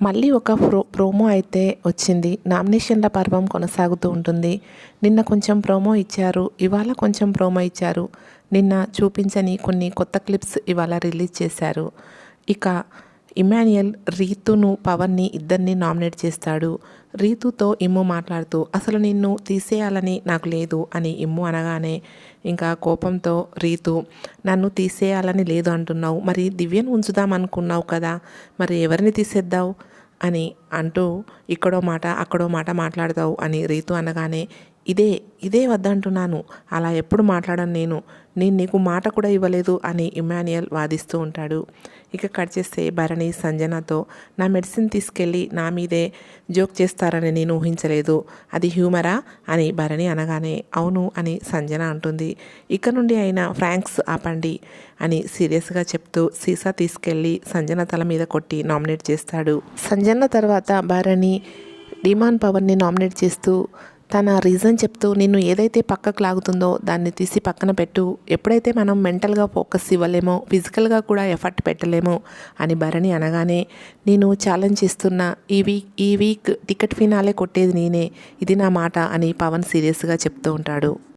మళ్ళీ ఒక ప్రోమో అయితే వచ్చింది. నామినేషన్ల పర్వం కొనసాగుతూ ఉంటుంది. నిన్న కొంచెం ప్రోమో ఇచ్చారు, ఇవాళ కొంచెం ప్రోమో ఇచ్చారు. నిన్న చూపించని కొన్ని కొత్త క్లిప్స్ ఇవాళ రిలీజ్ చేశారు. ఇక ఇమాన్యుయల్ రీతును, పవన్ని ఇద్దరిని నామినేట్ చేస్తాడు. రీతుతో ఇమ్ము మాట్లాడుతూ అసలు నిన్ను తీసేయాలని నాకు లేదు అని ఇమ్ము అనగానే ఇంకా కోపంతో రీతు, నన్ను తీసేయాలని లేదు అంటున్నావు, మరి దివ్యను ఉంచుదాం అనుకున్నావు కదా, మరి ఎవరిని తీసేద్దావు అని అంటూ ఇక్కడో మాట అక్కడో మాట మాట్లాడతావు అని రీతు అనగానే ఇదే వద్దంటున్నాను, అలా ఎప్పుడు మాట్లాడను, నేను నీకు మాట కూడా ఇవ్వలేదు అని ఇమాన్యుయల్ వాదిస్తూ ఉంటాడు. ఇక కట్ చేస్తే భరణి సంజనతో నా మెడిసిన్ తీసుకెళ్ళి నా మీదే జోక్ చేస్తారని నేను ఊహించలేదు, అది హ్యూమరా అని భరణి అనగానే అవును అని సంజన అంటుంది. ఇక నుండి అయినా ఫ్రాంక్స్ ఆపండి అని సీరియస్గా చెప్తూ సీసా తీసుకెళ్ళి సంజన తల మీద కొట్టి నామినేట్ చేస్తాడు. సంజన తర్వాత భరణి డిమాండ్ పవర్ని నామినేట్ చేస్తూ తన రీజన్ చెప్తూ నిన్ను ఏదైతే పక్కకు లాగుతుందో దాన్ని తీసి పక్కన పెట్టు, ఎప్పుడైతే మనం మెంటల్గా ఫోకస్ ఇవ్వలేమో ఫిజికల్గా కూడా ఎఫర్ట్ పెట్టలేమో అని భరణి అనగానే నేను ఛాలెంజ్ చేస్తున్నా, ఈ వీక్ టికెట్ ఫినాలే కొట్టేది నేనే, ఇది నా మాట అని పవన్ సీరియస్గా చెప్తూ ఉంటాడు.